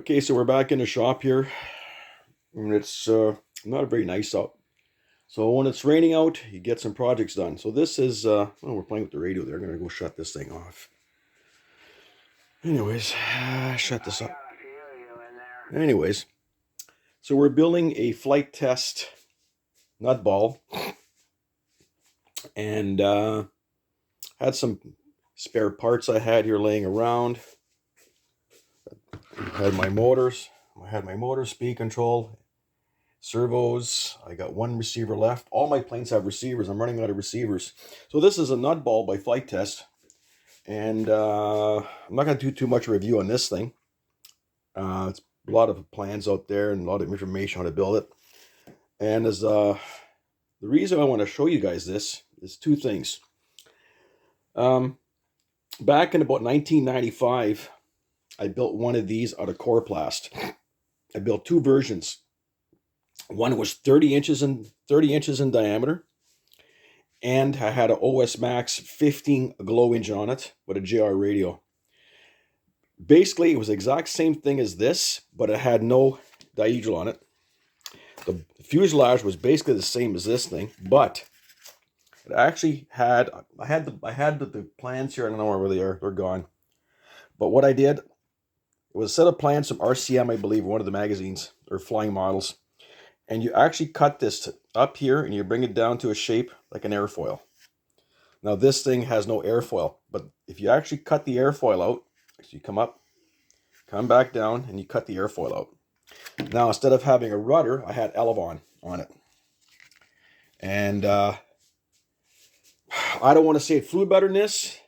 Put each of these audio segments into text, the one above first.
Okay, so we're back in the shop here, and it's not very nice out. So when it's raining out, you get some projects done. So this is, we're playing with the radio there. I'm gonna go shut this thing off. Anyways, shut this up. Anyways, so we're building a flight test nut ball, and had some spare parts I had here laying around. I had my motors. I had my motor speed control, servos. I got one receiver left. All my planes have receivers. I'm running out of receivers. So this is a nut ball by Flight Test. And I'm not going to do too much review on this thing. It's a lot of plans out there and a lot of information how to build it. And as the reason I want to show you guys this is two things. Back in about 1995, I built one of these out of Coroplast. I built two versions. One was 30 inches in diameter, and I had an OS Max 15 glow engine on it with a JR radio. Basically, it was the exact same thing as this, but it had no dihedral on it. The fuselage was basically the same as this thing, but it actually had I had the plans here. I don't know where they are. They're gone. But what I did, it was a set of plans from RCM, I believe, one of the magazines or flying models. And you actually cut this up here and you bring it down to a shape like an airfoil. Now this thing has no airfoil, but if you actually cut the airfoil out, so you come up, come back down, and you cut the airfoil out. Now instead of having a rudder, I had Elevon on it. And I don't want to say it flew better than this.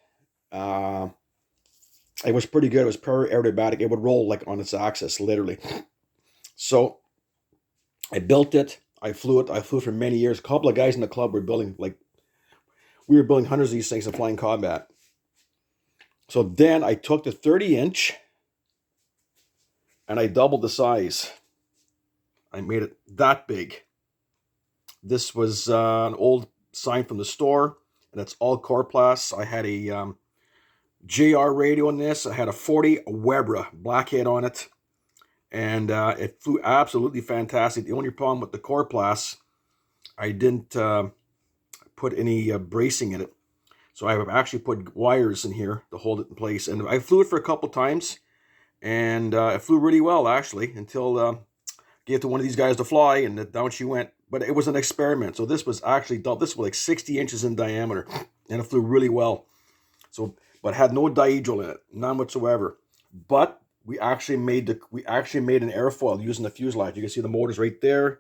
It was pretty good. It was very aerobatic. It would roll like on its axis, literally. So I built it. I flew it. I flew for many years. A couple of guys in the club were building, we were building hundreds of these things in flying combat. So then I took the 30-inch and I doubled the size. I made it that big. This was an old sign from the store, and it's all Coroplast. I had a JR radio on this. I had a 40 Webra blackhead on it. And it flew absolutely fantastic. The only problem with the Coroplast, I didn't put any bracing in it. So I actually put wires in here to hold it in place. And I flew it for a couple times. And it flew really well, actually, until gave to one of these guys to fly. And down she went. But it was an experiment. So this was actually, this was like 60 inches in diameter. And it flew really well. So, but had no dihedral in it. None whatsoever. But we actually made an airfoil using the fuselage. You can see the motors right there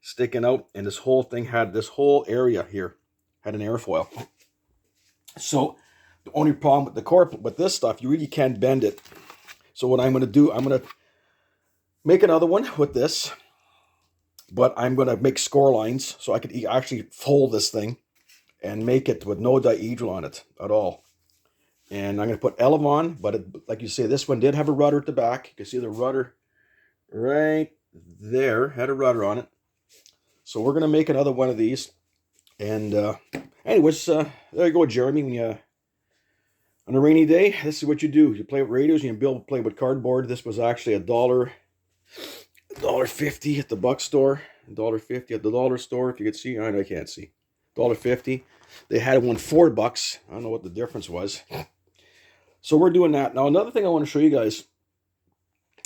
sticking out, and this whole thing had this whole area here had an airfoil. So the only problem with this stuff, you really can't bend it. So what I'm going to do, I'm going to make another one with this, but I'm going to make score lines so I could actually fold this thing and make it with no dihedral on it at all. And I'm going to put Elevon, but like you say, this one did have a rudder at the back. You can see the rudder right there, had a rudder on it. So we're going to make another one of these. And anyways, there you go, Jeremy. When you, on a rainy day, this is what you do. You play with radios, you can play with cardboard. This was actually $1.50 at the buck store, $1.50 at the dollar store. If you could see, I can't see. $1.50. They had one $4. I don't know what the difference was. So we're doing that. Now, another thing I want to show you guys,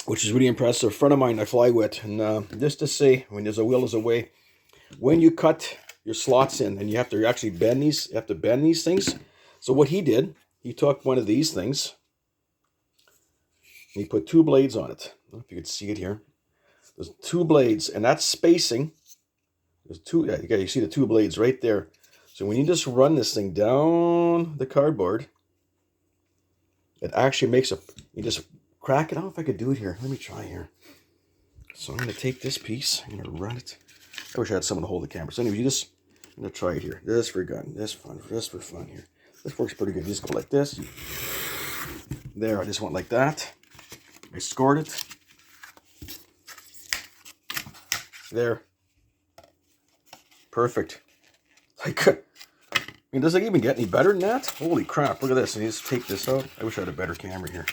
which is really impressive, a friend of mine I fly with, and just to say, when there's a will, there's a way. When you cut your slots in, and you have to actually bend these, things. So what he did, he took one of these things, and he put two blades on it. I don't know if you can see it here. There's two blades, and that's spacing. There's two, you see the two blades right there. So when you just run this thing down the cardboard, it actually makes you just crack it. I don't know if I could do it here. Let me try here. So I'm going to take this piece. I'm going to run it. I wish I had someone to hold the camera. So anyway, I'm going to try it here. This for fun here. This works pretty good. You just go like this. There, I just went like that. I scored it. There. Perfect. Does it even get any better than that? Holy crap, look at this. I just take this out. I wish I had a better camera here.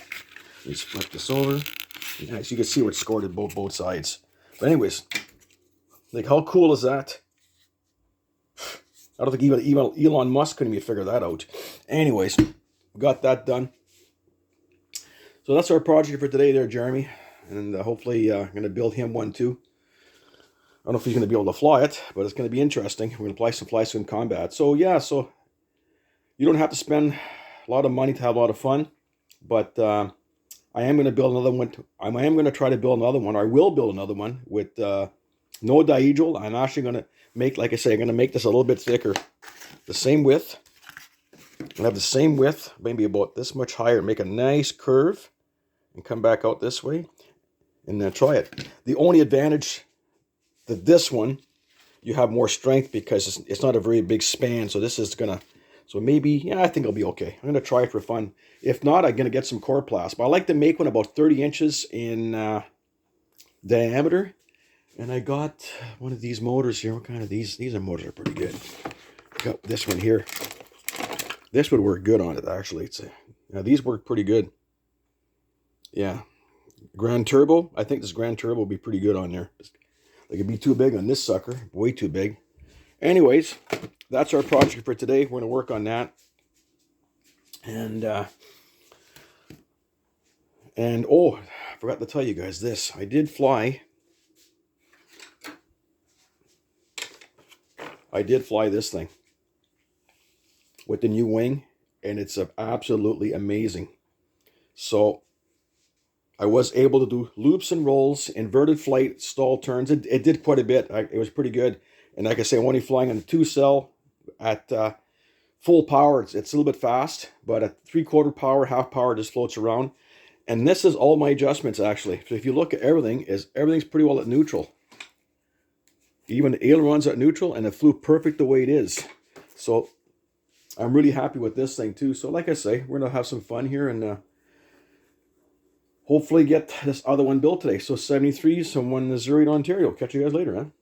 Let me flip this over. As you can see, it's scored at both sides. But anyways, like, how cool is that? I don't think even Elon Musk couldn't even figure that out. Anyways, got that done. So that's our project for today there, Jeremy. And hopefully I'm going to build him one too. I don't know if he's going to be able to fly it, but it's going to be interesting. We're going to fly some combat. So yeah, so you don't have to spend a lot of money to have a lot of fun. But I am going to build another one. I am going to try to build another one. Or I will build another one with no dihedral. I'm actually going to make, like I say, I'm going to make this a little bit thicker. The same width. I'm going to have the same width, maybe about this much higher. Make a nice curve and come back out this way. And then try it. The only advantage that this one, you have more strength because it's not a very big span. So this is going to, so maybe, yeah, I think it'll be okay. I'm going to try it for fun. If not, I'm going to get some Coroplast. But I like to make one about 30 inches in diameter. And I got one of these motors here. What kind of these? These motors are pretty good. Got this one here. This would work good on it, actually. Yeah, these work pretty good. Yeah. Grand Turbo. I think this Grand Turbo will be pretty good on there. It could be too big on this sucker. Way too big. Anyways, that's our project for today. We're going to work on that. And oh, I forgot to tell you guys this. I did fly. I did fly this thing with the new wing, and it's absolutely amazing. So I was able to do loops and rolls, inverted flight, stall turns. It did quite a bit. It was pretty good. And like I say, I'm only flying on a 2-cell at full power. It's a little bit fast, but at 3/4 power, half power, just floats around. And this is all my adjustments, actually. So if you look at everything's pretty well at neutral. Even the aileron's at neutral, and it flew perfect the way it is. So I'm really happy with this thing too. So like I say, we're going to have some fun here and hopefully get this other one built today. So 73s from one Missouri to Ontario. Catch you guys later, man.